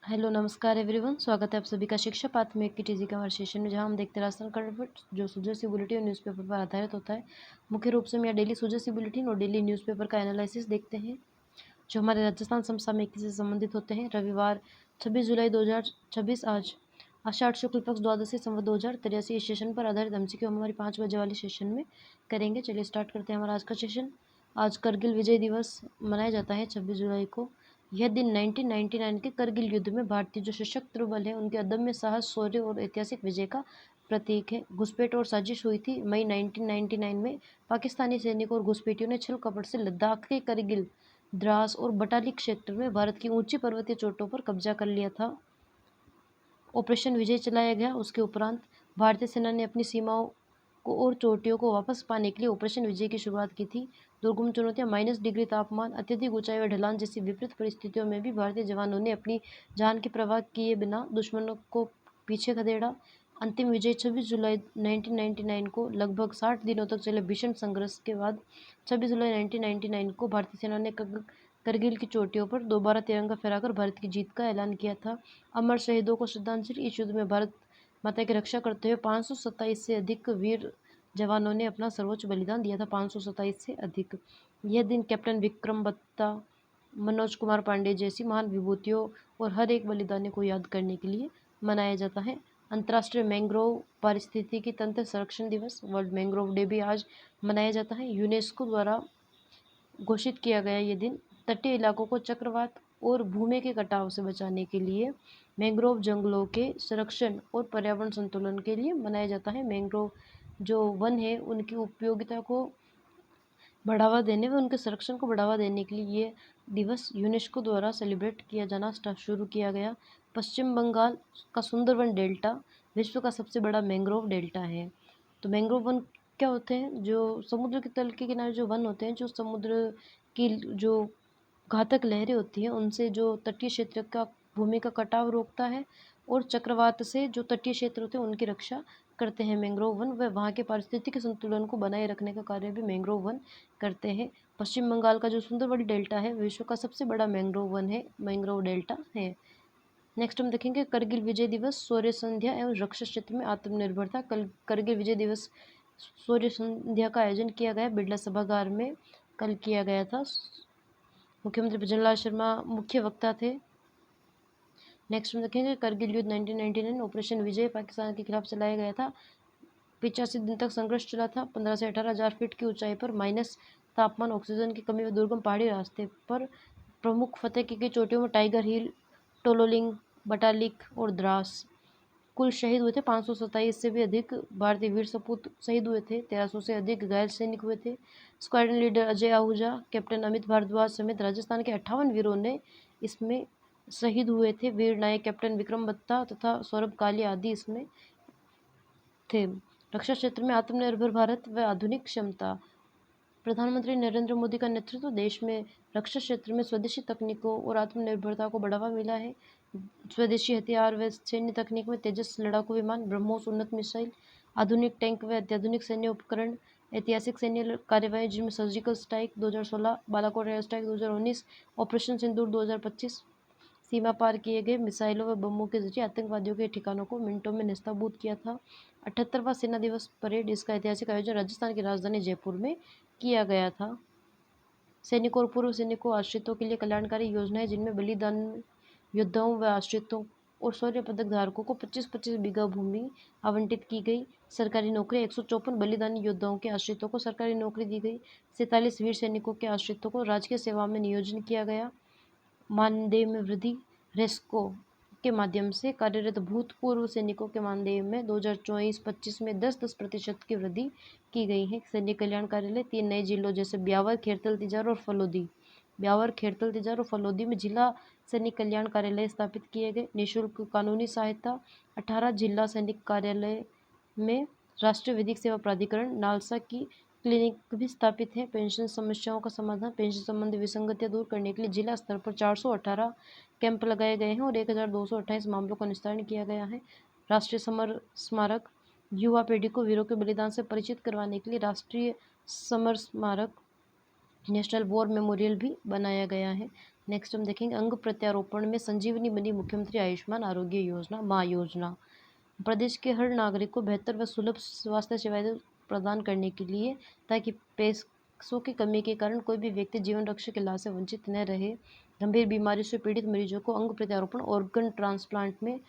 Hello नमस्कार everyone, स्वागत है आप सभी का शिक्षा पाठ में की टीजी के हमारे सेशन में, जहां हम देखते हैं राजस्थान करंट जो सुजय बुलेटिन और न्यूज़पेपर पर आधारित होता है। मुख्य रूप से हम यहाँ डेली सुजय बुलेटिन और डेली न्यूज़पेपर का एनालिसिस देखते हैं जो हमारे राजस्थान समसामयिकी से संबंधित होते हैं। रविवार 26 जुलाई 2026 आज आषाढ़ शुक्ल पक्ष द्वादशी संवत 2083 इस सेशन पर आधारित एमसीक्यू हमारी 5 बजे वाले सेशन में करेंगे। चलिए स्टार्ट करते हैं हमारा आज का सेशन। आज करगिल विजय दिवस मनाया जाता है 26 जुलाई को। यह दिन 1999 के करगिल युद्ध में भारतीय जो सशस्त्र बल है उनके अदम्य साहस, शौर्य और ऐतिहासिक विजय का प्रतीक है। घुसपैठ और साजिश हुई थी मई 1999 में। पाकिस्तानी सैनिकों और घुसपैठियों ने छल कपट से लद्दाख के करगिल, द्रास और बटाली क्षेत्र में भारत की ऊंची पर्वतीय चोटों पर कब्जा कर लिया था। ऑपरेशन विजय चलाया गया। उसके उपरांत भारतीय सेना ने अपनी सीमाओं को और चोटियों को वापस पाने के लिए ऑपरेशन विजय की शुरुआत की थी। दुर्गम चुनौतियां -डिग्री तापमान, अत्यधिक ऊंचाई और ढलान जैसी विपरीत परिस्थितियों में भी भारतीय जवानों ने अपनी जान की परवाह किए बिना दुश्मनों को पीछे खदेड़ा। अंतिम विजय 26 जुलाई 1999 को लगभग 60 दिनों तक चले भीषण संघर्ष के बाद 26 जुलाई 1999 को भारतीय सेना ने करगिल की चोटियों पर दोबारा तिरंगा फहराकर भारत की जीत का ऐलान किया था। अमर शहीदों को श्रद्धांजलि। इस युद्ध में भारत माता की रक्षा करते हुए 527 से अधिक वीर जवानों ने अपना सर्वोच्च बलिदान दिया था। 527 से अधिक। यह दिन कैप्टन विक्रम बत्ता, मनोज कुमार पांडे जैसी महान विभूतियों और हर एक बलिदानी को याद करने के लिए मनाया जाता है। अंतर्राष्ट्रीय मैंग्रोव पारिस्थितिकी तंत्र संरक्षण दिवस, वर्ल्ड मैंग्रोव डे भी आज मनाया जाता है। यूनेस्को द्वारा घोषित किया गया ये दिन तटीय इलाकों को चक्रवात और भूमि के कटाव से बचाने के लिए, मैंग्रोव जंगलों के संरक्षण और पर्यावरण संतुलन के लिए मनाया जाता है। मैंग्रोव जो वन है उनकी उपयोगिता को बढ़ावा देने व उनके संरक्षण को बढ़ावा देने के लिए ये दिवस यूनेस्को द्वारा सेलिब्रेट किया जाना शुरू किया गया। पश्चिम बंगाल का सुंदरवन डेल्टा विश्व का सबसे बड़ा मैंग्रोव डेल्टा है। तो मैंग्रोव वन क्या होते हैं? जो समुद्र के तल के किनारे जो वन होते हैं, जो समुद्र की जो घातक लहरें होती हैं उनसे जो तटीय क्षेत्र का भूमि का कटाव रोकता है और चक्रवात से जो तटीय क्षेत्र होते हैं उनकी रक्षा करते हैं मैंग्रोव वन। व वहाँ के पारिस्थितिक संतुलन को बनाए रखने का कार्य भी मैंग्रोव वन करते हैं। पश्चिम बंगाल का जो सुंदरवन डेल्टा है विश्व का सबसे बड़ा मैंग्रोव वन है, मैंग्रोव डेल्टा है। नेक्स्ट हम देखेंगे करगिल विजय दिवस, शौर्य संध्या एवं रक्षा क्षेत्र में आत्मनिर्भरता। कल करगिल विजय दिवस शौर्य संध्या का आयोजन किया गया बिरला सभागार में, कल किया गया था। मुख्यमंत्री भजनलाल शर्मा मुख्य वक्ता थे। नेक्स्ट हम देखेंगे करगिल युद्ध 1999, ऑपरेशन विजय पाकिस्तान के खिलाफ चलाया गया था। 85 दिन तक संघर्ष चला था। 15 से 18,000 फीट की ऊंचाई पर माइनस तापमान, ऑक्सीजन की कमी व दुर्गम पहाड़ी रास्ते पर प्रमुख फतेह की चोटियों में टाइगर हिल, टोलोलिंग, बटालिक और द्रास। कुल शहीद हुए थे 527 से भी अधिक भारतीय वीर सपूत शहीद हुए थे। 1300 से अधिक घायल सैनिक हुए थे। Squadron leader Ajay Ahuja, captain Amit Bhardwaj समेत राजस्थान के 58 वीरों ने इसमें शहीद हुए थे। वीर नायक कैप्टन विक्रम बत्ता तथा सौरभ कालिया आदि इसमें थे। रक्षा क्षेत्र में आत्मनिर्भर भारत व आधुनिक क्षमता। प्रधानमंत्री नरेंद्र मोदी का नेतृत्व देश में रक्षा क्षेत्र में स्वदेशी तकनीकों और आत्मनिर्भरता को बढ़ावा मिला है। स्वदेशी हथियार व सैन्य तकनीक में तेजस लड़ाकू विमान, ब्रह्मोस उन्नत मिसाइल, आधुनिक टैंक व अत्याधुनिक सैन्य उपकरण, ऐतिहासिक सैन्य कार्यवाही जिनमें surgical strike 2016, Balakot air strike 2019, operation Sindoor 2025, सीमा पार किए गए मिसाइलों व बमों के जरिए आतंकवादियों के ठिकानों को मिनटों में नष्टबूद किया था। 78वां सेना दिवस परेड, इसका ऐतिहासिक आयोजन राजस्थान की राजधानी जयपुर में किया गया था। सैनिकों और पूर्व सैनिकों आश्रितों के लिए कल्याणकारी योजनाएं जिनमें बलिदान योद्धाओं व आश्रितों और शौर्य पदक धारकों को 25-25 बीघा भूमि आवंटित की गई। सरकारी नौकरी 154 बलिदानी योद्धाओं के आश्रितों को सरकारी नौकरी दी गई। 47 वीर सैनिकों के आश्रितों को राजकीय सेवा में नियोजन किया गया। मानदेय में वृद्धि, रेस्को के माध्यम से कार्यरत भूतपूर्व सैनिकों के मानदेय में 2024-25 में 10-10% की वृद्धि की गई है। सैनिक कल्याण कार्यालय 3 नए जिलों जैसे ब्यावर, खेरतल, तिजार और फलोदी, ब्यावर, खेरतल, तिजार और फलोदी में जिला सैनिक कल्याण कार्यालय स्थापित किए गए। निःशुल्क कानूनी सहायता 18 जिला सैनिक कार्यालय में। राष्ट्रीय विधिक सेवा प्राधिकरण नालसा की क्लिनिक भी स्थापित है। पेंशन समस्याओं का समाधान, पेंशन संबंधी विसंगतियां दूर करने के लिए जिला स्तर पर 418 कैंप लगाए गए हैं और 1228 मामलों का निस्तारण किया गया है। राष्ट्रीय समर स्मारक, युवा पीढ़ी को वीरों के बलिदान से परिचित करवाने के लिए राष्ट्रीय समर स्मारक, नेशनल वॉर मेमोरियल भी बनाया गया है। नेक्स्ट हम देखेंगे अंग प्रत्यारोपण में संजीवनी बनी मुख्यमंत्री आयुष्मान आरोग्य योजना माँ योजना। प्रदेश के हर नागरिक को बेहतर व सुलभ स्वास्थ्य सेवाएं प्रदान करने के लिए, ताकि पैसों की कमी के कारण कोई भी व्यक्ति जीवन रक्षा के लाभ से वंचित न रहे। गंभीर बीमारी से पीड़ित मरीजों को अंग प्रत्यारोपण ऑर्गन ट्रांसप्लांट में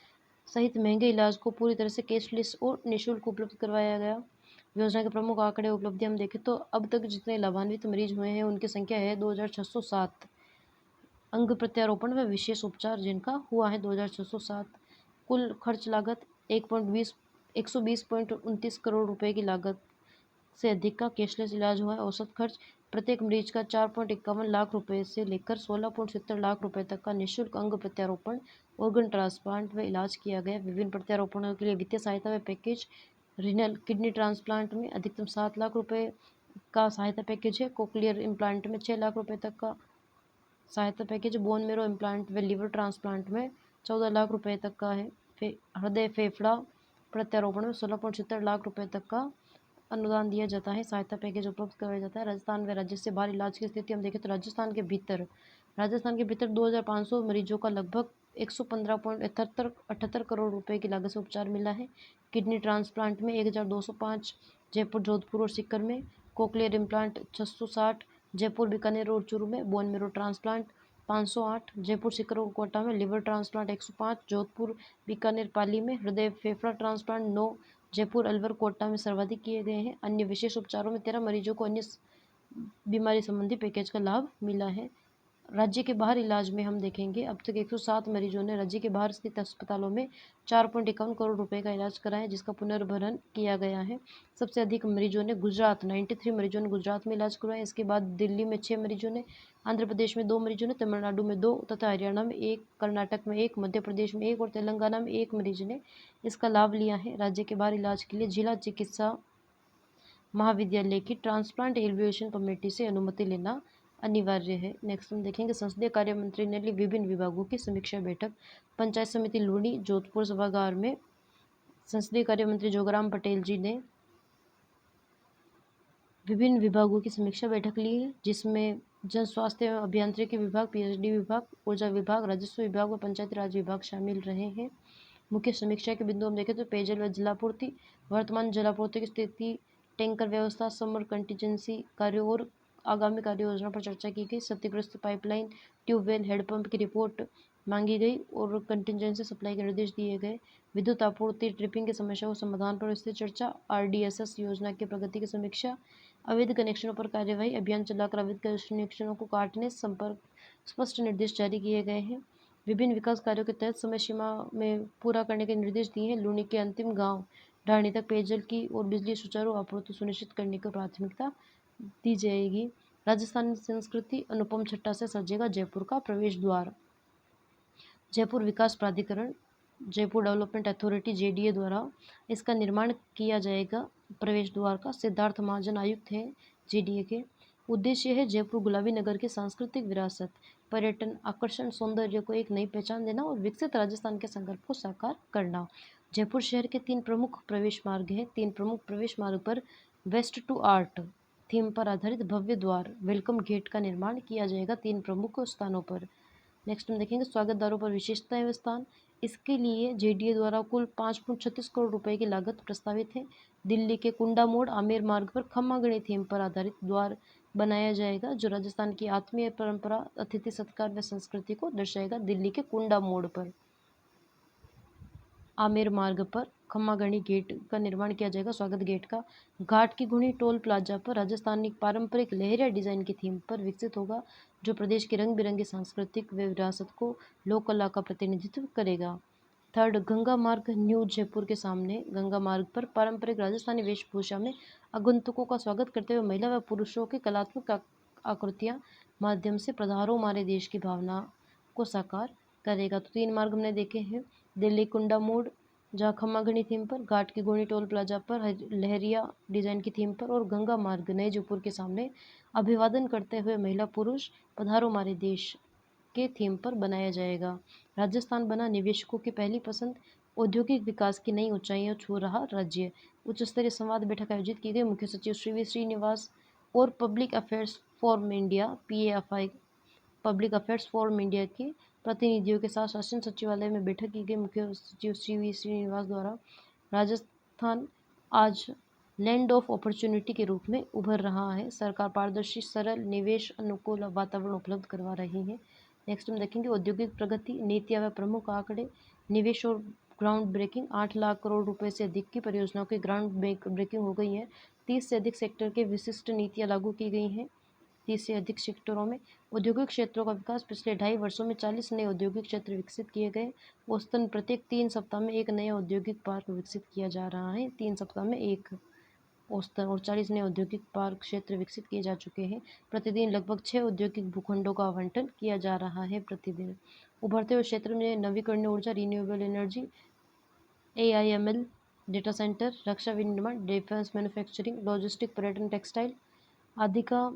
सहित महंगे इलाज को पूरी तरह से कैशलेस और निःशुल्क उपलब्ध करवाया गया। योजना के प्रमुख आंकड़े उपलब्धि हम देखें तो अब तक जितने लाभान्वित मरीज हुए हैं उनकी संख्या है 2607। अंग प्रत्यारोपण व विशेष उपचार जिनका हुआ है 2607। कुल खर्च लागत 120.29 करोड़ रुपए की लागत से अधिक का कैशलेस इलाज हुआ है। औसत खर्च प्रत्येक मरीज का 4.51 लाख रुपए से लेकर 16.70 लाख रुपए तक का निःशुल्क अंग प्रत्यारोपण ऑर्गन ट्रांसप्लांट व इलाज किया गया। विभिन्न प्रत्यारोपणों के लिए वित्तीय सहायता व पैकेज रीनल किडनी ट्रांसप्लांट में अधिकतम 7 लाख रुपए का सहायता पैकेज है। कोक्लियर इम्प्लांट में 6 लाख रुपए तक का सहायता पैकेज, बोन मेरो इम्प्लांट व लिवर ट्रांसप्लांट में 14 लाख रुपए तक का है। हृदय फेफड़ा प्रत्यारोपण में 16.70 लाख रुपए तक का अनुदान दिया जाता है। सहायता पैकेज उपलब्ध करवाया जाता है। राजस्थान व राज्य से बाहर इलाज की स्थिति हम देखें तो राजस्थान के भीतर 2500 मरीजों का लगभग 115.78 करोड़ रुपए की लागत से उपचार मिला है। किडनी ट्रांसप्लांट में 1205 जयपुर, जोधपुर और सीकर में। कोक्लियर इम्प्लांट 660 जयपुर, बीकानेर और चूरू में। Bone marrow transplant 508 Jaipur, Sikar और कोटा में। लिवर ट्रांसप्लांट 105 जोधपुर, बीकानेर, पाली में। हृदय फेफड़ा ट्रांसप्लांट 9 जयपुर, अलवर, कोटा में सर्वाधिक किए गए हैं। अन्य विशेष उपचारों में 13 मरीजों को अन्य बीमारी संबंधी पैकेज का लाभ मिला है। राज्य के बाहर इलाज में हम देखेंगे अब तक 107 मरीजों ने राज्य के बाहर स्थित अस्पतालों में 4.51 करोड़ रुपए का इलाज कराया, जिसका पुनर्भरण किया गया है। सबसे अधिक मरीजों ने 93 मरीजों ने गुजरात में इलाज करवाया। इसके बाद दिल्ली में 6 मरीजों ने, आंध्र प्रदेश में 2 मरीजों ने, तमिलनाडु में 2 तथा हरियाणा में 1, कर्नाटक में 1, मध्य प्रदेश में 1 और तेलंगाना में 1 मरीज ने इसका लाभ लिया है। राज्य के बाहर इलाज के लिए जिला चिकित्सा महाविद्यालय की ट्रांसप्लांट एवल्यूएशन कमेटी से अनुमति लेना अनिवार्य है। नेक्स्ट हम देखेंगे संसदीय कार्य मंत्री ने ली विभिन्न विभागों की समीक्षा बैठक। पंचायत समिति लूणी, जोधपुर सभागार में संसदीय कार्य मंत्री जोगाराम पटेल जी ने विभिन्न विभागों की समीक्षा बैठक ली है, जिसमें जन स्वास्थ्य एवं अभियांत्रिकी विभाग, पीएचडी विभाग, ऊर्जा विभाग, राजस्व विभाग व पंचायती राज विभाग शामिल रहे हैं। मुख्य समीक्षा के बिंदु हम देखें तो पेयजल व जलापूर्ति, वर्तमान जलापूर्ति की स्थिति, टैंकर व्यवस्था, समर कंटीजेंसी कार्यों और आगामी कार्य योजना पर चर्चा की गई। क्षतिग्रस्त पाइपलाइन, ट्यूबवेल, हेडपंप की रिपोर्ट मांगी गई और कंटीजेंसी सप्लाई के निर्देश दिए गए। विद्युत आपूर्ति, ट्रिपिंग की समस्या को समाधान पर विस्तृत चर्चा। आरडीएसएस योजना की प्रगति की समीक्षा। अवैध कनेक्शनों पर कार्यवाही, अभियान चलाकर अवैध कनेक्शनों को काटने संपर्क स्पष्ट निर्देश जारी किए गए हैं। विभिन्न विकास कार्यों के तहत समय सीमा में पूरा करने के निर्देश दिए हैं। लूणी के अंतिम गांव ढाणी तक पेयजल की और बिजली सुचारू आपूर्ति सुनिश्चित करने को प्राथमिकता दी जाएगी। राजस्थानी संस्कृति अनुपम छट्टा से सजेगा जयपुर का प्रवेश द्वार। जयपुर विकास प्राधिकरण, जयपुर डेवलपमेंट अथॉरिटी जेडीए द्वारा इसका निर्माण किया जाएगा। प्रवेश द्वार का सिद्धार्थ महाजन आयुक्त हैं जेडीए के। उद्देश्य है जयपुर गुलाबी नगर की सांस्कृतिक विरासत, पर्यटन, आकर्षण, सौंदर्य को एक नई पहचान देना और विकसित राजस्थान के संकल्प को साकार करना। जयपुर शहर के 3 प्रमुख प्रवेश मार्ग हैं। 3 प्रमुख प्रवेश मार्ग पर वेस्ट टू आर्ट थीम पर आधारित भव्य द्वार, वेलकम गेट का निर्माण किया जाएगा 3 प्रमुख स्थानों पर। नेक्स्ट हम देखेंगे स्वागत द्वारों पर विशेषताएं व स्थान। इसके लिए जेडीए द्वारा कुल 5.36 करोड़ रुपए की लागत प्रस्तावित है। दिल्ली के कुंडा मोड़ आमेर मार्ग पर खम्मागणी थीम पर आधारित द्वार बनाया जाएगा, जो राजस्थान की आत्मीय परंपरा, अतिथि सत्कार व संस्कृति को दर्शाएगा। दिल्ली के कुंडा मोड़ पर आमेर मार्ग पर खम्मागणी गेट का निर्माण किया जाएगा, स्वागत गेट का। घाट की घुनी टोल प्लाजा पर राजस्थानी पारंपरिक लहरिया डिजाइन की थीम पर विकसित होगा, जो प्रदेश की रंग बिरंगी सांस्कृतिक विरासत को, लोक कला का प्रतिनिधित्व करेगा। थर्ड, गंगा मार्ग न्यू जयपुर के सामने गंगा मार्ग पर पारंपरिक राजस्थानी वेशभूषा में आगंतुकों का स्वागत करते हुए महिला व पुरुषों की कलात्मक आकृतियां माध्यम से पधारो हमारे देश की भावना को साकार करेगा। तो 3 मार्ग हमने देखे हैं। दिल्ली कुंडा मोड़ जहाँ खम्मागणी थीम पर, घाट की गोनी टोल प्लाजा पर लहरिया डिजाइन की थीम पर, और गंगा मार्ग नए जयपुर के सामने अभिवादन करते हुए महिला पुरुष पधारो हमारे देश के थीम पर बनाया जाएगा। राजस्थान बना निवेशकों की पहली पसंद, औद्योगिक विकास की नई ऊंचाइयां छू रहा राज्य। उच्च स्तरीय संवाद बैठक आयोजित की गई। मुख्य सचिव श्री वी श्रीनिवास और public affairs form India PAFI public affairs forum India के प्रतिनिधियों के साथ शासन सचिवालय में बैठक की गई। मुख्य सचिव श्री श्रीनिवास द्वारा राजस्थान आज लैंड ऑफ अपॉर्चुनिटी के रूप में उभर रहा है। सरकार पारदर्शी, सरल, निवेश अनुकूल वातावरण उपलब्ध करवा रही है। नेक्स्ट हम देखेंगे औद्योगिक प्रगति, नीतियां व प्रमुख आंकड़े, निवेश और ग्राउंड ब्रेकिंग। 8 लाख करोड़ रुपए से अधिक की परियोजनाओं की ग्राउंड ब्रेकिंग हो गई है। 30 से अधिक सेक्टर के विशिष्ट नीतियां लागू की गई हैं। 30 से अधिक सेक्टरों में औद्योगिक क्षेत्रों का विकास। पिछले 2.5 वर्षों में 40 नए औद्योगिक क्षेत्र विकसित किए गए। औसतन प्रत्येक 3 सप्ताह में एक नया औद्योगिक पार्क विकसित किया जा रहा है। 3 सप्ताह में एक औसतन, और 40 नए औद्योगिक पार्क क्षेत्र विकसित किए जा चुके हैं। प्रतिदिन लगभग 6 औद्योगिक भूखंडों का आवंटन किया जा रहा है प्रतिदिन। उभरते हुए क्षेत्र में नवीकरणीय ऊर्जा, renewable energy, AIML, data centre, रक्षा विनिर्माण, डिफेंस मैन्युफैक्चरिंग, लॉजिस्टिक, पर्यटन, टेक्सटाइल आदि का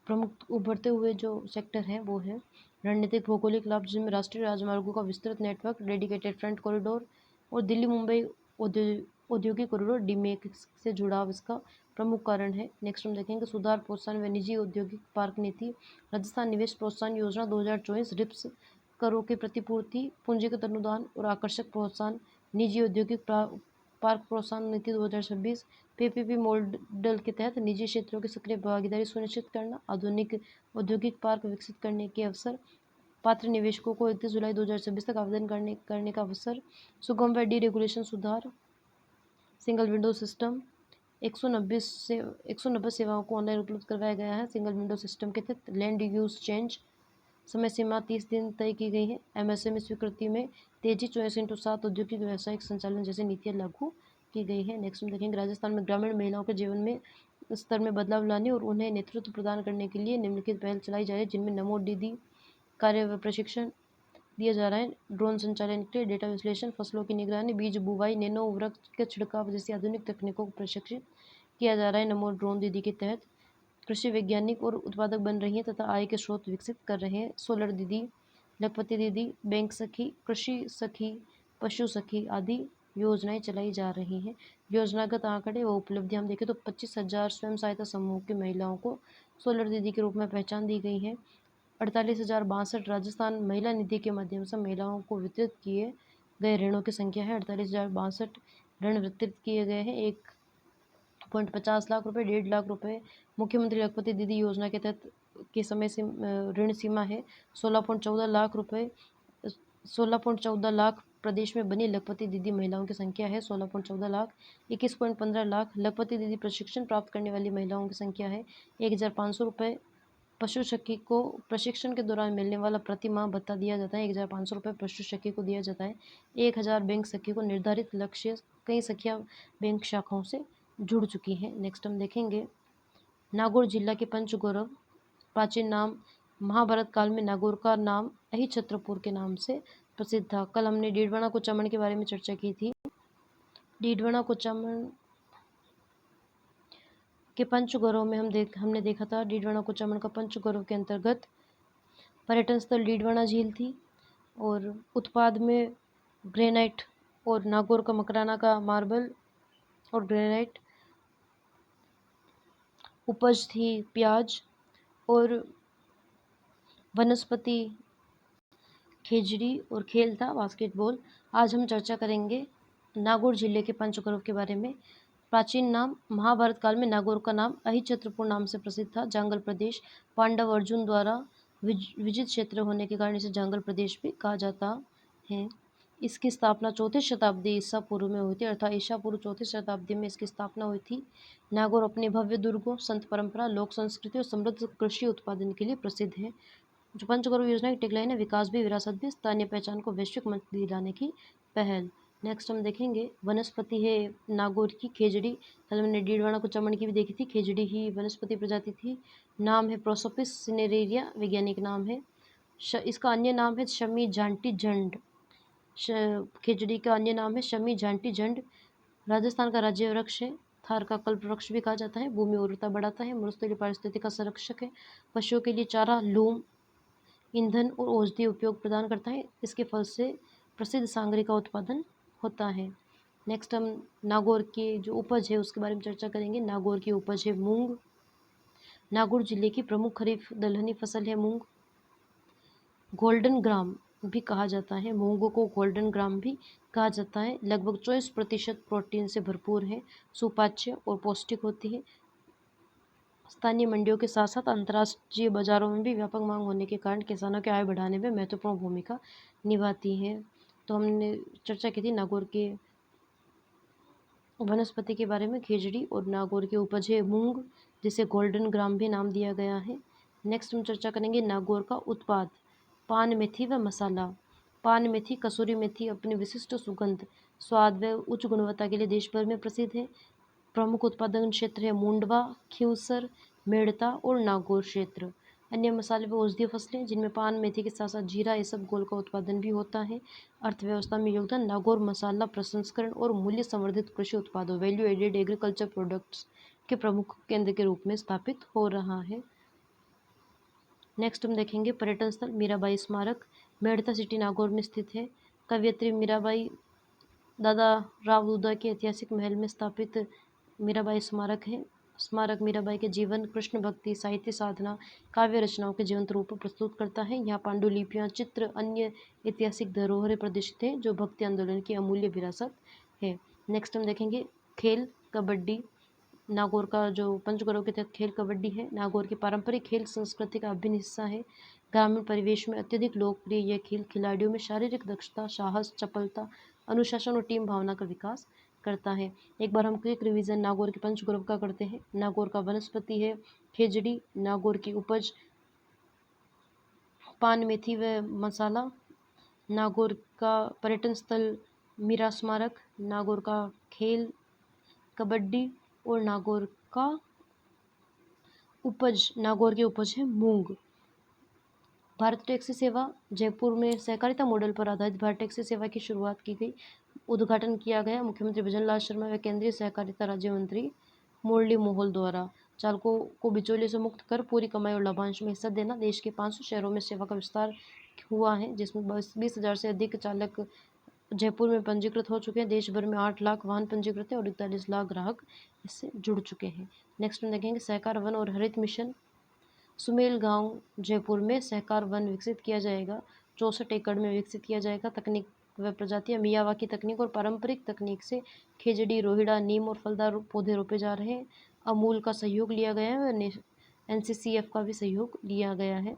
प्रमुख उभरते हुए जो सेक्टर है वो है। रणनीतिक भौगोलिक लाभ, जिसमें राष्ट्रीय राजमार्गों का विस्तृत नेटवर्क, डेडिकेटेड फ्रंट कॉरिडोर और दिल्ली मुंबई औद्योगिक कॉरिडोर डीमेक से जुड़ाव इसका प्रमुख कारण है। नेक्स्ट हम देखेंगे सुधार, प्रोत्साहन व निजी औद्योगिक पार्क नीति। राजस्थान निवेश प्रोत्साहन योजना 2024 रिप्स, करों की प्रतिपूर्ति, पूंजीगत अनुदान और आकर्षक प्रोत्साहन, निजी औद्योगिक पार्क प्रोत्साहन नीति 2026, PPP मॉडल के तहत निजी क्षेत्रों की सक्रिय भागीदारी सुनिश्चित करना, आधुनिक औद्योगिक पार्क विकसित करने के अवसर, पात्र निवेशकों को 31 जुलाई 2026 तक आवेदन करने का अवसर, सुगम व डीरेगुलेशन सुधार, सिंगल विंडो सिस्टम, 190 सेवाओं को ऑनलाइन उपलब्ध करवाया गया है। सिंगल विंडो सिस्टम के तहत लैंड यूज चेंज, समय सीमा 30 दिन तय की गई है। MSME स्वीकृति में तेजी, 24/7 औद्योगिक व्यावसायिक संचालन जैसी नीतियां लागू की गई है। नेक्स्ट हम देखेंगे राजस्थान में ग्रामीण महिलाओं के जीवन में स्तर में बदलाव लाने और उन्हें नेतृत्व प्रदान करने के लिए निम्नलिखित पहल चलाई जा रही है, जिनमें नमो दीदी कार्य व प्रशिक्षण दिया जा रहा है। ड्रोन संचालन के लिए डेटा विश्लेषण, फसलों की निगरानी, बीज बुवाई, नैनो उर्वरक के छिड़काव जैसी आधुनिक तकनीकों को प्रशिक्षित किया जा रहा है। नमो ड्रोन दीदी के तहत कृषि वैज्ञानिक और उत्पादक बन रही हैं तथा आय के स्रोत विकसित कर रहे हैं। सोलर दीदी, लखपति दीदी, बैंक सखी, कृषि सखी, पशु सखी आदि योजनाएं चलाई जा रही हैं। योजनागत आंकड़े व उपलब्धियां हम देखें तो 25,000 स्वयं सहायता समूह की महिलाओं को सोलर दीदी के रूप में पहचान दी गई है। 48,062 राजस्थान महिला निधि के माध्यम से महिलाओं को वितरित किए गए ऋणों की संख्या है। 48,062 ऋण वितरित किए गए हैं। 1.50 लाख रुपए, 1.5 लाख रुपए मुख्यमंत्री लखपति दीदी योजना के तहत के समय से ऋण सीमा है। 16.14 लाख रुपए, 16.14 लाख प्रदेश में बनी लखपति दीदी महिलाओं की संख्या है। 16.14 लाख, 21.15 लाख लखपति दीदी प्रशिक्षण प्राप्त करने वाली महिलाओं की संख्या है। 1,500 रुपये पशु सखी को प्रशिक्षण के दौरान मिलने वाला प्रति माह भत्ता दिया जाता है। 1,500 रुपये पशु सखी को दिया जाता है। 1,000 बैंक सखी को निर्धारित लक्ष्य, कई सखियां बैंक शाखाओं से जुड़ चुकी हैं। नेक्स्ट हम देखेंगे नागौर जिला के पंचगौरव। प्राचीन नाम, महाभारत काल में नागौर का नाम अहिछत्रपुर के नाम से प्रसिद्ध था। कल हमने डीडवाना कुचामन के बारे में चर्चा की थी। डीडवाना कुचामन के पंचगौरव में हमने देखा था, डीडवाना कुचामन का पंचगौरव के अंतर्गत पर्यटन स्थल डीडवाना झील थी और उत्पाद में ग्रेनाइट और नागौर का मकराना का मार्बल और ग्रेनाइट, उपज थी प्याज और वनस्पति खेजड़ी और खेल था बास्केटबॉल। आज हम चर्चा करेंगे नागौर जिले के पंचगौरव के बारे में। प्राचीन नाम, महाभारत काल में नागौर का नाम अहिछत्रपुर नाम से प्रसिद्ध था। जांगल प्रदेश, पांडव अर्जुन द्वारा विजित क्षेत्र होने के कारण इसे जांगल प्रदेश भी कहा जाता है। इसकी स्थापना 4वीं शताब्दी ईसा पूर्व में हुई थी, अर्थात ईसा पूर्व 4वीं शताब्दी में इसकी स्थापना हुई थी। नागौर अपने भव्य दुर्गों, संत परंपरा, लोक संस्कृति और समृद्ध कृषि उत्पादन के लिए प्रसिद्ध है। जो पंचगौरव योजना की टेगलाइन है, विकास भी, विरासत भी, स्थानीय पहचान को वैश्विक मंच दिलाने की पहल। नेक्स्ट हम देखेंगे वनस्पति है नागौर की खेजड़ी। कल हमने डीडवाना कुचामन की भी देखी थी। खेजड़ी ही वनस्पति प्रजाति थी। नाम है प्रोसोपिस सिनेरेरिया, वैज्ञानिक नाम है। इसका अन्य नाम है शमी झांटी झंड। खेजड़ी का अन्य नाम है शमी झांटी झंड। राजस्थान का राज्य वृक्ष है। थार का कल्प वृक्ष भी कहा जाता है। भूमि उर्वरता बढ़ाता है। मरुस्थलीय पारिस्थितिकी का संरक्षक है। पशुओं के लिए चारा, लूम, ईंधन और औषधि उपयोग प्रदान करता है। इसके फल से प्रसिद्ध सांगरी का उत्पादन होता है। नेक्स्ट हम नागौर की जो उपज है उसके बारे में चर्चा करेंगे। नागौर की उपज है मूंग। नागौर जिले की प्रमुख खरीफ दलहनी फसल है मूंग। गोल्डन ग्राम भी कहा जाता है। मूंग को गोल्डन ग्राम भी कहा जाता है। लगभग 24% प्रोटीन से भरपूर है, सुपाच्य और पौष्टिक होती है। स्थानीय मंडियों के साथ साथ अंतर्राष्ट्रीय बाजारों में भी व्यापक मांग होने के कारण किसानों की आय बढ़ाने में महत्वपूर्ण भूमिका निभाती है। तो हमने चर्चा की थी नागौर के वनस्पति के बारे में, खिचड़ी, और नागौर की उपज है मूंग, जिसे गोल्डन ग्राम भी नाम दिया गया है। नेक्स्ट हम चर्चा करेंगे नागौर का उत्पाद, पान मेथी व मसाला। पान मेथी, कसूरी मेथी अपनी विशिष्ट सुगंध, स्वाद व उच्च गुणवत्ता के लिए देश भर में प्रसिद्ध है। प्रमुख उत्पादन क्षेत्र है मुंडवा, खिंवसर, मेड़ता और नागौर क्षेत्र। अन्य मसाले व औषधीय फसलें, जिनमें पान मेथी के साथ साथ जीरा, इसबगोल का उत्पादन भी होता है। अर्थव्यवस्था में योगदान, नागौर मसाला प्रसंस्करण और मूल्य संवर्धित कृषि उत्पादों, वैल्यू एडेड एग्रीकल्चर प्रोडक्ट्स के प्रमुख केंद्र के रूप में स्थापित हो रहा है। नेक्स्ट हम देखेंगे पर्यटन स्थल मीराबाई स्मारक, मेड़ता सिटी नागौर में स्थित है। कवयित्री मीराबाई, दादा राव उदा के ऐतिहासिक महल में स्थापित मीराबाई स्मारक है। स्मारक मीराबाई के जीवन, कृष्ण भक्ति, साहित्य साधना, काव्य रचनाओं के जीवंत रूप प्रस्तुत करता है। यहाँ पांडुलिपियाँ, चित्र, अन्य ऐतिहासिक धरोहरें प्रदर्शित हैं जो भक्ति आंदोलन की अमूल्य विरासत है। नेक्स्ट हम देखेंगे खेल कबड्डी। नागौर का जो पंचगढ़ों के तहत खेल कबड्डी है, नागौर की पारंपरिक खेल संस्कृति का अभिन्न हिस्सा है। ग्रामीण परिवेश में अत्यधिक लोकप्रिय यह खेल खिलाड़ियों में शारीरिक दक्षता, साहस, चपलता, अनुशासन और टीम भावना का विकास करता है। एक बार हम क्विक रिवीजन नागौर के पंचगौरव का करते हैं। नागौर का वनस्पति है खेजड़ी, नागौर की उपज पान मेथी व मसाला, नागौर का पर्यटन स्थल मीरा स्मारक, नागौर का खेल कबड्डी और नागौर की उपज है मूंग। भारत टैक्सी सेवा, जयपुर में सहकारिता मॉडल पर आधारित भारत टैक्सी सेवा की शुरुआत की गई, उद्घाटन किया गया मुख्यमंत्री भजन लाल शर्मा व केंद्रीय सहकारिता राज्य मंत्री मुरली मनोहर द्वारा। चालकों को बिचौलियों से मुक्त कर पूरी कमाई और लाभांश में हिस्सा देना। देश के 500 शहरों में सेवा का विस्तार हुआ है, जिसमें 20,000 से अधिक चालक जयपुर में पंजीकृत हो चुके हैं। देश भर में 8 लाख वाहन पंजीकृत हैं और 41 लाख ग्राहक इससे जुड़ चुके हैं। नेक्स्ट हम देखेंगे सहकार वन और हरित मिशन। सुमेल गांव जयपुर में सहकार वन विकसित किया जाएगा, 64 एकड़ में विकसित किया जाएगा। तकनीक व प्रजातियां मियावाकी तकनीक और पारंपरिक तकनीक से खेजड़ी, रोहिड़ा, नीम और फलदार पौधे रोपे जा रहे हैं। अमूल का सहयोग लिया गया है और NCCF का भी सहयोग लिया गया है।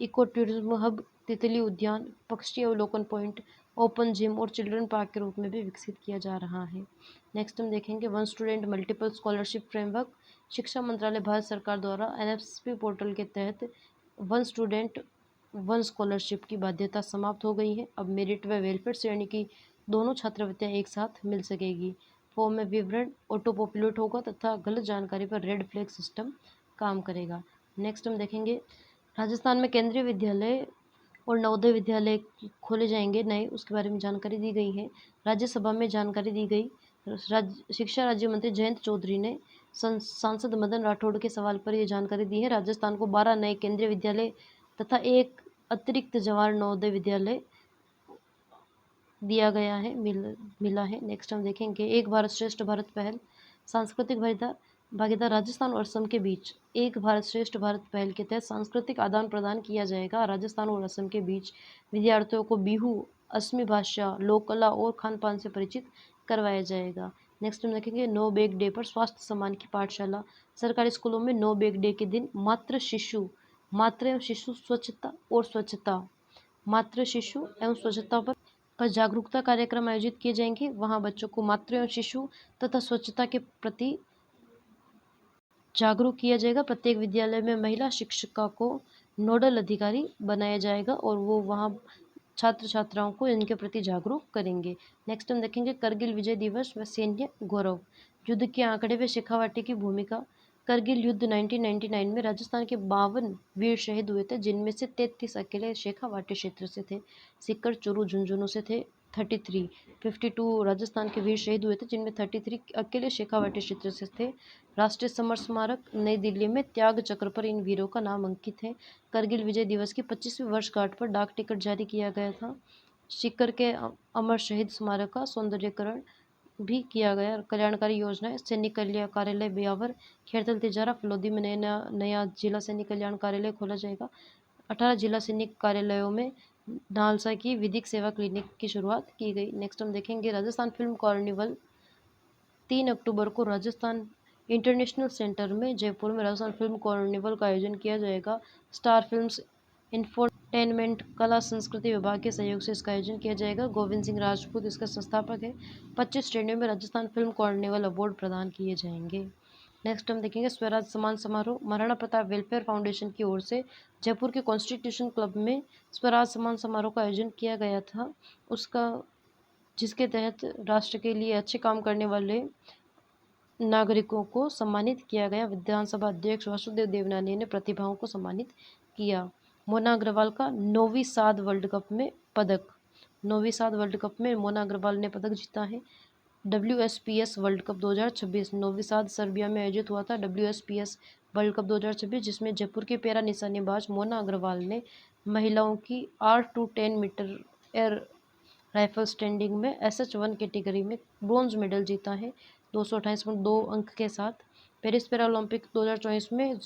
इको टूरिज्म हब तितली उद्यान, पक्षी अवलोकन पॉइंट, ओपन जिम और चिल्ड्रन पार्क के रूप में भी विकसित किया जा रहा है। नेक्स्ट हम देखेंगे one student multiple scholarship framework. शिक्षा मंत्रालय भारत सरकार द्वारा NSP पोर्टल के तहत वन स्टूडेंट वन स्कॉलरशिप की बाध्यता समाप्त हो गई है। अब मेरिट व वेलफेयर श्रेणी की दोनों छात्रवृत्तियाँ एक साथ मिल सकेगी। फॉर्म में विवरण ऑटो पॉपुलेट होगा तथा गलत जानकारी पर रेड फ्लैग सिस्टम काम करेगा। नेक्स्ट हम देखेंगे राजस्थान में केंद्रीय विद्यालय और नवोदय विद्यालय खोले जाएंगे नए, उसके बारे में जानकारी दी गई है। राज्यसभा में जानकारी दी गई। शिक्षा राज्य मंत्री जयंत चौधरी ने सांसद मदन राठौड़ के सवाल पर यह जानकारी दी है। राजस्थान को 12 नए केंद्रीय विद्यालय तथा एक अतिरिक्त जवाहर नवोदय विद्यालय दिया गया है, मिला है। नेक्स्ट हम देखेंगे एक भारत श्रेष्ठ भारत पहल। सांस्कृतिक भागीदार राजस्थान और असम के बीच एक भारत श्रेष्ठ भारत पहल के तहत सांस्कृतिक आदान प्रदान किया जाएगा। राजस्थान और असम के बीच विद्यार्थियों को बिहू, असमी भाषा, लोक कला और खान पान से परिचित करवाया जाएगा। नेक्स्ट हम देखेंगे नो बैग डे पर स्वास्थ्य सम्मान की पाठशाला। सरकारी स्कूलों में नो बैग डे के दिन मातृ एवं शिशु स्वच्छता पर जागरूकता कार्यक्रम आयोजित किए जाएंगे। वहां बच्चों को मातृ एवं शिशु तथा स्वच्छता के प्रति जागरूक किया जाएगा। प्रत्येक विद्यालय में महिला शिक्षिका को नोडल अधिकारी बनाया जाएगा और वो वहाँ छात्र छात्राओं को इनके प्रति जागरूक करेंगे। नेक्स्ट हम देखेंगे करगिल विजय दिवस व सैन्य गौरव। युद्ध के आंकड़े व शेखावाटी की भूमिका। करगिल युद्ध 1999 में राजस्थान के 52 वीर शहीद हुए थे, जिनमें से 33 अकेले शेखावाटी क्षेत्र से थे। सीकर, चूरू, झुंझुनू से थे 52 राजस्थान के वीर शहीद हुए थे, जिनमें 33 अकेले शेखावाटी क्षेत्र से थे। राष्ट्रीय समर स्मारक नई दिल्ली में त्याग चक्र पर इन वीरों का नाम अंकित है। करगिल विजय दिवस की 25वीं वर्षगांठ पर डाक टिकट जारी किया गया था। सीकर के अमर शहीद स्मारक का सौंदर्यीकरण भी किया गया। कल्याणकारी योजनाएं सैनिक कल्याण कार्यालय ब्यावर, खेड़तल, तिजारा, फलोदी में नया जिला सैनिक कल्याण कार्यालय खोला जाएगा। 18 जिला सैनिक कार्यालयों में नालसा की विधिक सेवा क्लिनिक की शुरुआत की गई। नेक्स्ट हम देखेंगे राजस्थान फिल्म कार्निवल 3 अक्टूबर को राजस्थान इंटरनेशनल सेंटर में जयपुर में राजस्थान फिल्म कार्निवल का आयोजन किया जाएगा। स्टार फिल्म्स इंफोटेनमेंट कला संस्कृति विभाग के सहयोग से इसका आयोजन किया जाएगा। गोविंद सिंह राजपूत इसका संस्थापक है। 25 श्रेणियों में राजस्थान फिल्म कार्निवल अवार्ड प्रदान किए जाएंगे। नेक्स्ट हम देखेंगे स्वराज सम्मान समारोह महाराणा प्रताप वेलफेयर फाउंडेशन की ओर से जयपुर के कॉन्स्टिट्यूशन क्लब में स्वराज सम्मान समारोह का आयोजन किया गया था। उसका जिसके तहत राष्ट्र के लिए अच्छे काम करने वाले नागरिकों को सम्मानित किया गया। विधानसभा अध्यक्ष वासुदेव देवनानी ने प्रतिभाओं को सम्मानित किया। मोना अग्रवाल का 9वीं साद वर्ल्ड कप में पदक। 9वीं साद वर्ल्ड कप में मोना अग्रवाल ने पदक जीता है। WSPS वर्ल्ड कप 2026 नोवी साद सर्बिया में आयोजित हुआ था। WSPS वर्ल्ड कप 2026 जिसमें जयपुर के पैरा निशानेबाज मोना अग्रवाल ने महिलाओं की R210 metre air rifle standing में SH1 कैटेगरी में ब्रॉन्ज मेडल जीता है 228.2 अंक के साथ। पेरिस पैरालंपिक 2024 में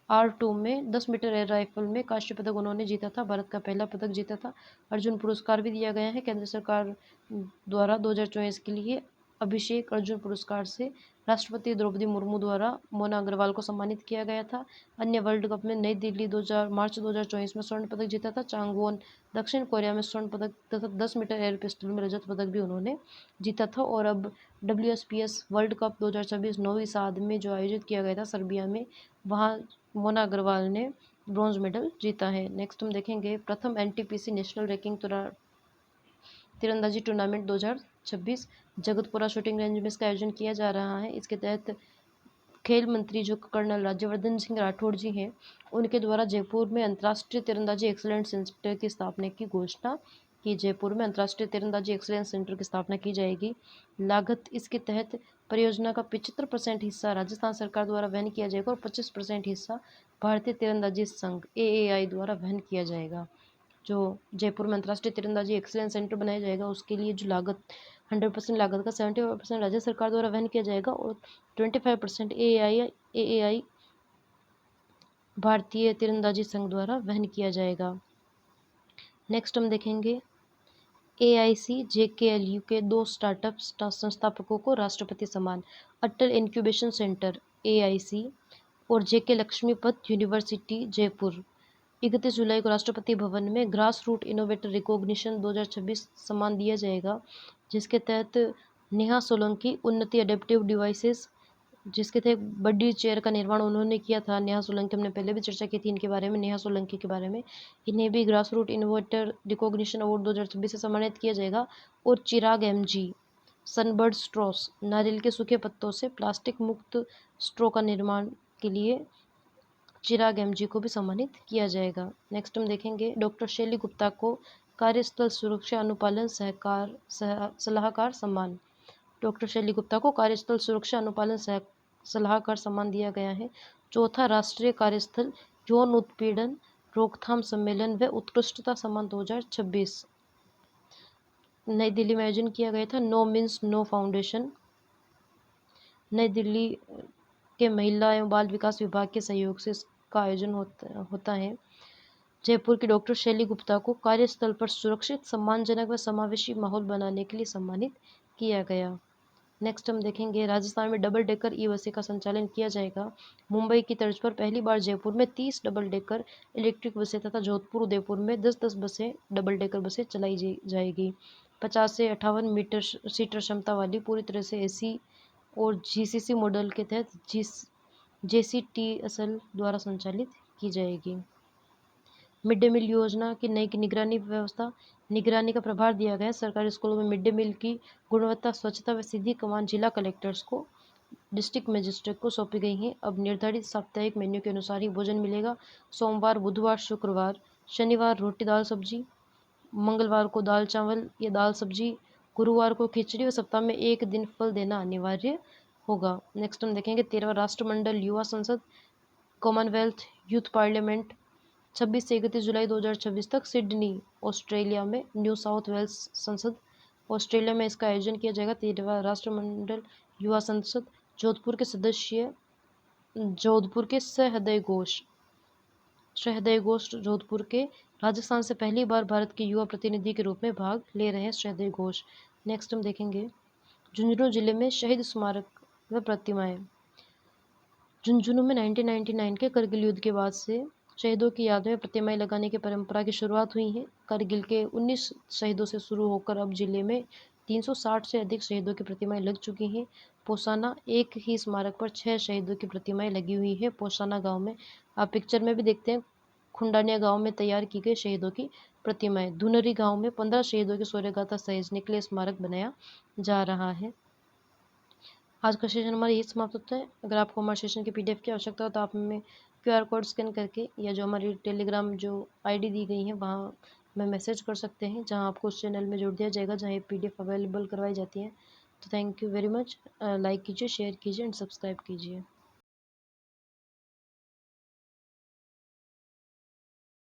R2 में 10 मीटर एयर राइफल में कांस्य पदक उन्होंने जीता था। भारत का पहला पदक जीता था। अर्जुन पुरस्कार भी दिया गया है केंद्र सरकार द्वारा 2024 के लिए। अभिषेक अर्जुन पुरस्कार से राष्ट्रपति द्रौपदी मुर्मू द्वारा मोना अग्रवाल को सम्मानित किया गया था। अन्य वर्ल्ड कप में नई दिल्ली मार्च 2024 में स्वर्ण पदक जीता था। चांगवोन दक्षिण कोरिया में स्वर्ण पदक तथा 10 मीटर एयर पिस्टल में रजत पदक भी उन्होंने जीता था। और अब WSPS वर्ल्ड कप 2026 नोवी साद में जो आयोजित किया गया था सर्बिया में, वहाँ मोना अग्रवाल ने ब्रॉन्ज मेडल जीता है। नेक्स्ट हम देखेंगे प्रथम NTPC नेशनल रैंकिंग तीरंदाजी टूर्नामेंट 2026 जगतपुरा शूटिंग रेंज में इसका आयोजन किया जा रहा है। इसके तहत खेल मंत्री जो कर्नल राज्यवर्धन सिंह राठौड़ जी हैं, उनके द्वारा जयपुर में अंतर्राष्ट्रीय तीरंदाजी एक्सीलेंस सेंटर की स्थापना की घोषणा की। जयपुर में अंतर्राष्ट्रीय तीरंदाजी एक्सीलेंस सेंटर की स्थापना की जाएगी। लागत इसके तहत परियोजना का 75% हिस्सा राजस्थान सरकार द्वारा वहन किया जाएगा और 25% हिस्सा भारतीय तीरंदाजी संघ AAI द्वारा वहन किया जाएगा। जो जयपुर में अंतर्राष्ट्रीय तीरंदाजी एक्सीलेंस सेंटर बनाया जाएगा उसके लिए जो लागत 100% लागत का 75% राज्य सरकार द्वारा वहन किया जाएगा और 25% AAI भारतीय तीरंदाजी संघ द्वारा वहन किया जाएगा। नेक्स्ट हम देखेंगे AICJKLU के 2 स्टार्टअप संस्थापकों को राष्ट्रपति सम्मान। अटल इंक्यूबेशन सेंटर AIC और JK लक्ष्मीपत यूनिवर्सिटी जयपुर 31 जुलाई को राष्ट्रपति भवन में ग्रास रूट इनोवेटर रिकॉग्निशन 2026 सम्मान दिया जाएगा, जिसके तहत नेहा सोलंकी उन्नति एडेप्टिव डिवाइसेस, जिसके तहत बड्डी चेयर का निर्माण उन्होंने किया था। नेहा सोलंकी, हमने पहले भी चर्चा की थी इनके बारे में, नेहा सोलंकी के बारे में। इन्हें भी grass root innovator recognition award 2026 से सम्मानित किया जाएगा। और चिराग MG सनबर्ड स्ट्रॉस नारियल के सूखे पत्तों से प्लास्टिक मुक्त स्ट्रॉ का निर्माण के लिए चिराग MG को भी सम्मानित किया जाएगा। नेक्स्ट हम देखेंगे डॉक्टर शैली गुप्ता को कार्यस्थल सुरक्षा अनुपालन सलाहकार सम्मान। डॉक्टर शैली गुप्ता को कार्यस्थल सुरक्षा अनुपालन सलाहकार सम्मान दिया गया है। चौथा राष्ट्रीय कार्यस्थल यौन उत्पीड़न रोकथाम सम्मेलन व उत्कृष्टता सम्मान 2026 नई दिल्ली में आयोजन किया गया था। नो मीन्स नो फाउंडेशन नई दिल्ली के महिला एवं बाल विकास विभाग के सहयोग से इसका आयोजन होता है। जयपुर की डॉक्टर शैली गुप्ता को कार्यस्थल पर सुरक्षित, सम्मानजनक व समावेशी माहौल बनाने के लिए सम्मानित किया गया। नेक्स्ट हम देखेंगे राजस्थान में डबल डेकर बसें का संचालन किया जाएगा। मुंबई की तर्ज पर पहली बार जयपुर में 30 डबल डेकर इलेक्ट्रिक बसें तथा जोधपुर उदयपुर में 10-10 बसें डबल डेकर बसें चलाई जाएगी। 50 से 58 मीटर सीटर क्षमता वाली पूरी तरह से AC और GCC मॉडल के तहत JCTSL द्वारा संचालित की जाएगी। मिड डे मील योजना की नई निगरानी व्यवस्था निगरानी का प्रभार दिया गया है। सरकारी स्कूलों में मिड डे मील की गुणवत्ता, स्वच्छता व सीधी कमान जिला कलेक्टर्स को, डिस्ट्रिक्ट मजिस्ट्रेट को सौंपी गई है। अब निर्धारित साप्ताहिक मेन्यू के अनुसार ही भोजन मिलेगा। सोमवार, बुधवार, शुक्रवार, शनिवार रोटी दाल सब्जी, मंगलवार को दाल चावल या दाल सब्जी, गुरुवार को खिचड़ी और सप्ताह में 1 दिन फल देना अनिवार्य होगा। नेक्स्ट हम देखेंगे 13वां राष्ट्रमंडल युवा संसद कॉमनवेल्थ यूथ पार्लियामेंट 26 से 31 जुलाई 2026 तक सिडनी ऑस्ट्रेलिया में, न्यू साउथ वेल्स संसद ऑस्ट्रेलिया में इसका आयोजन किया जाएगा। 13वां राष्ट्रमंडल युवा संसद जोधपुर के सहृदय घोष सहृदय घोष जोधपुर के। राजस्थान से पहली बार भारत के युवा प्रतिनिधि के रूप में भाग ले रहे हैं सहृदय घोष। नेक्स्ट हम देखेंगे झुंझुनू जिले में शहीद स्मारक व प्रतिमाएं। झुंझुनू में 1999 के करगिल युद्ध के बाद से शहीदों की याद में प्रतिमाएं लगाने की परंपरा की शुरुआत हुई है। करगिल के 19 शहीदों से शुरू होकर अब जिले में 360 से अधिक शहीदों की प्रतिमाएं लग चुकी हैं। पोसाना एक ही स्मारक पर 6 शहीदों की प्रतिमाएं लगी हुई है। पोसाना गांव में आप पिक्चर में भी देखते हैं, खुंडानिया गांव में तैयार की गई शहीदों की प्रतिमाएं। धुनरी गांव में 15 शहीदों की शौर्यगाथा सहेजने के लिए स्मारक बनाया जा रहा है। आज का सेशन हमारा यही समाप्त होता है। अगर आपको हमारे सेशन के पीडीएफ की आवश्यकता हो तो आप हमें क्यूआर कोड स्कैन करके या जो हमारी टेलीग्राम जो आईडी दी गई है वहाँ में मैसेज कर सकते हैं, जहाँ आपको उस चैनल में जोड़ दिया जाएगा जहाँ ये पीडीएफ अवेलेबल करवाई जाती है। तो thank you very much. Like कीजिए, शेयर कीजिए एंड सब्सक्राइब कीजिए।